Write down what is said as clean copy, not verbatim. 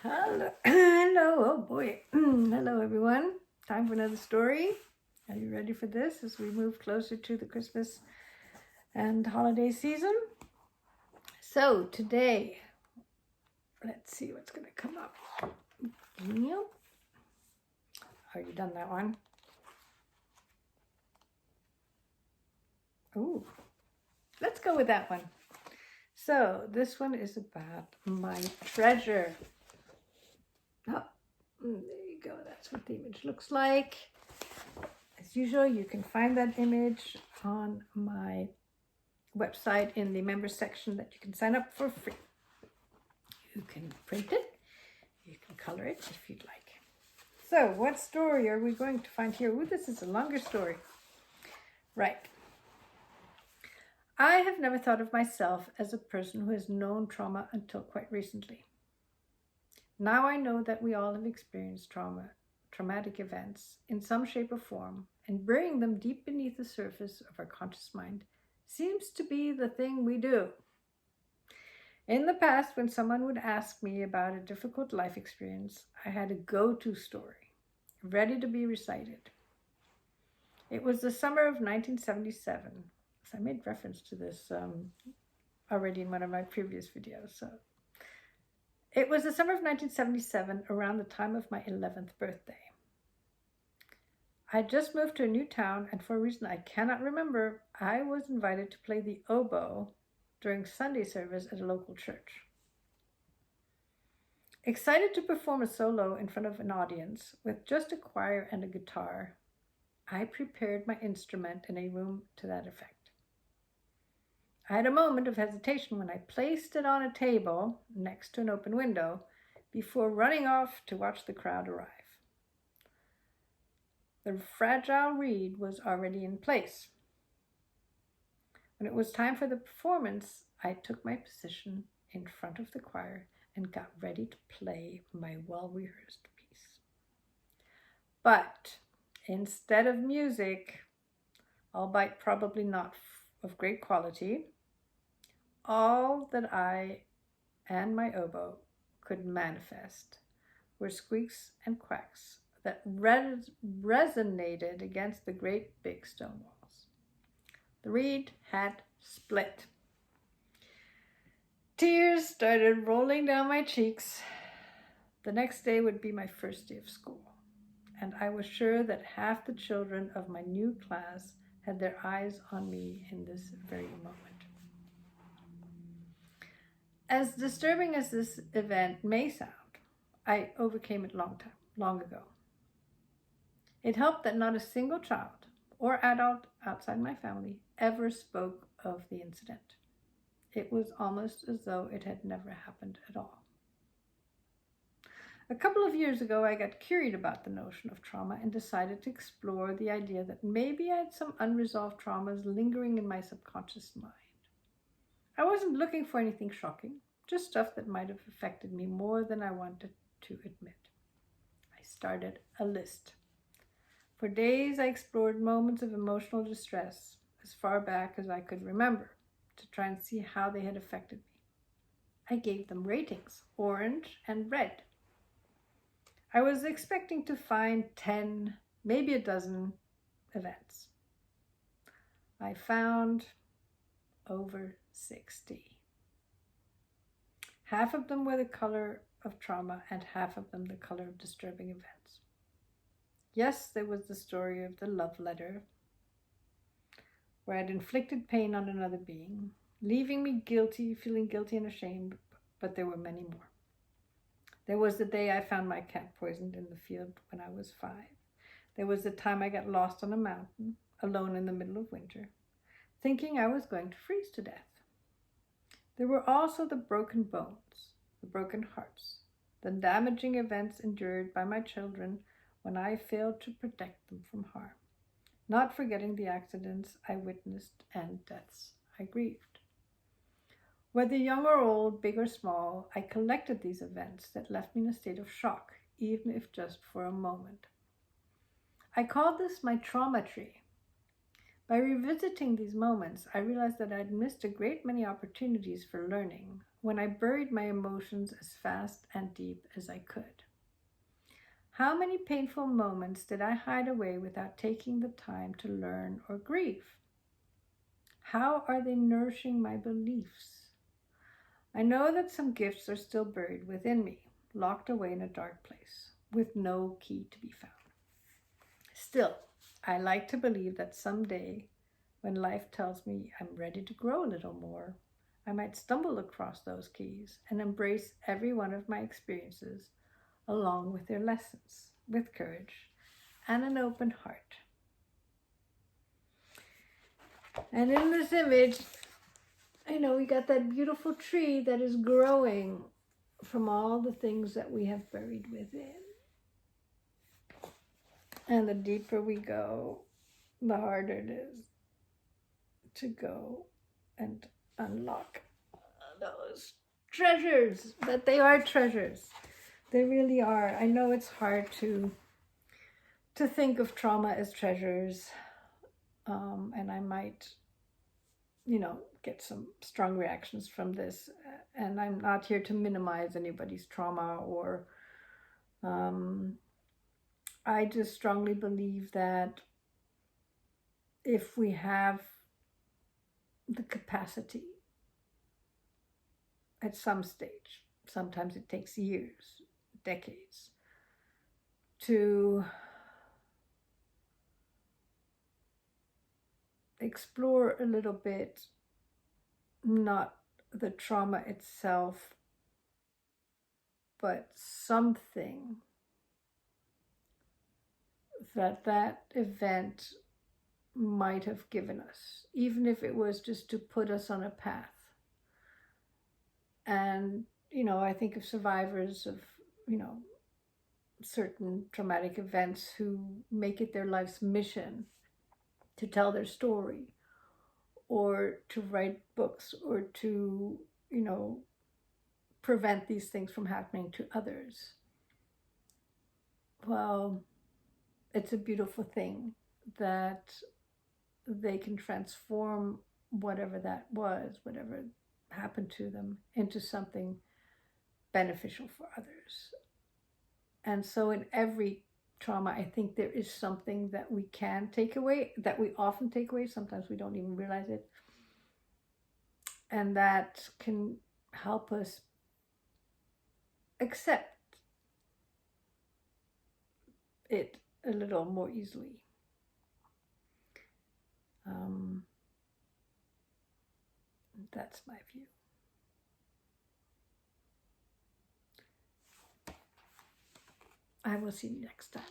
Hello, hello, oh boy. Hello, everyone. Time for another story. Are you ready for this as we move closer to the Christmas and holiday season? So, today, let's see what's going to come up. Genial. Already done that one. Ooh, let's go with that one. So, this one is about my treasure. Oh, there you go. That's what the image looks like. As usual, you can find that image on my website in the members section that you can sign up for free. You can print it, you can color it if you'd like. So, what story are we going to find here? Ooh, this is a longer story. Right. I have never thought of myself as a person who has known trauma until quite recently. Now I know that we all have experienced traumatic events in some shape or form, and burying them deep beneath the surface of our conscious mind seems to be the thing we do. In the past, when someone would ask me about a difficult life experience, I had a go-to story, ready to be recited. It was the summer of 1977. So I made reference to this already in one of my previous videos. So it was the summer of 1977, around the time of my 11th birthday. I had just moved to a new town, and for a reason I cannot remember, I was invited to play the oboe during Sunday service at a local church. Excited to perform a solo in front of an audience with just a choir and a guitar, I prepared my instrument in a room to that effect. I had a moment of hesitation when I placed it on a table next to an open window before running off to watch the crowd arrive. The fragile reed was already in place. When it was time for the performance, I took my position in front of the choir and got ready to play my well-rehearsed piece. But instead of music, albeit probably not of great quality, all that I and my oboe could manifest were squeaks and quacks that resonated against the great big stone walls. The reed had split. Tears started rolling down my cheeks. The next day would be my first day of school, and I was sure that half the children of my new class had their eyes on me in this very moment. As disturbing as this event may sound, I overcame it long ago. It helped that not a single child or adult outside my family ever spoke of the incident. It was almost as though it had never happened at all. A couple of years ago, I got curious about the notion of trauma and decided to explore the idea that maybe I had some unresolved traumas lingering in my subconscious mind. I wasn't looking for anything shocking, just stuff that might have affected me more than I wanted to admit. I started a list. For days, I explored moments of emotional distress as far back as I could remember to try and see how they had affected me. I gave them ratings, orange and red. I was expecting to find 10, maybe a dozen events. I found over 60. Half of them were the color of trauma and half of them the color of disturbing events. Yes, there was the story of the love letter, where I'd inflicted pain on another being, leaving me feeling guilty and ashamed, but there were many more. There was the day I found my cat poisoned in the field when I was 5. There was the time I got lost on a mountain, alone in the middle of winter, thinking I was going to freeze to death. There were also the broken bones, the broken hearts, the damaging events endured by my children when I failed to protect them from harm, not forgetting the accidents I witnessed and deaths I grieved. Whether young or old, big or small, I collected these events that left me in a state of shock, even if just for a moment. I called this my trauma tree. By revisiting these moments, I realized that I'd missed a great many opportunities for learning, when I buried my emotions as fast and deep as I could. How many painful moments did I hide away without taking the time to learn or grieve? How are they nourishing my beliefs? I know that some gifts are still buried within me, locked away in a dark place, with no key to be found. Still, I like to believe that someday, when life tells me I'm ready to grow a little more, I might stumble across those keys and embrace every one of my experiences along with their lessons, with courage and an open heart. And in this image, we got that beautiful tree that is growing from all the things that we have buried within. And the deeper we go, the harder it is to go and unlock those treasures, that they are treasures. They really are. I know it's hard to think of trauma as treasures, and I might, get some strong reactions from this. And I'm not here to minimize anybody's trauma or I just strongly believe that if we have the capacity at some stage, sometimes it takes years, decades, to explore a little bit, not the trauma itself, but something that event might have given us, even if it was just to put us on a path. And, I think of survivors of, certain traumatic events who make it their life's mission to tell their story or to write books or to, prevent these things from happening to others. Well, it's a beautiful thing that they can transform whatever that was, whatever happened to them, into something beneficial for others. And so in every trauma, I think there is something that we can take away, that we often take away, sometimes we don't even realize it, and that can help us accept it a little more easily. That's my view. I will see you next time.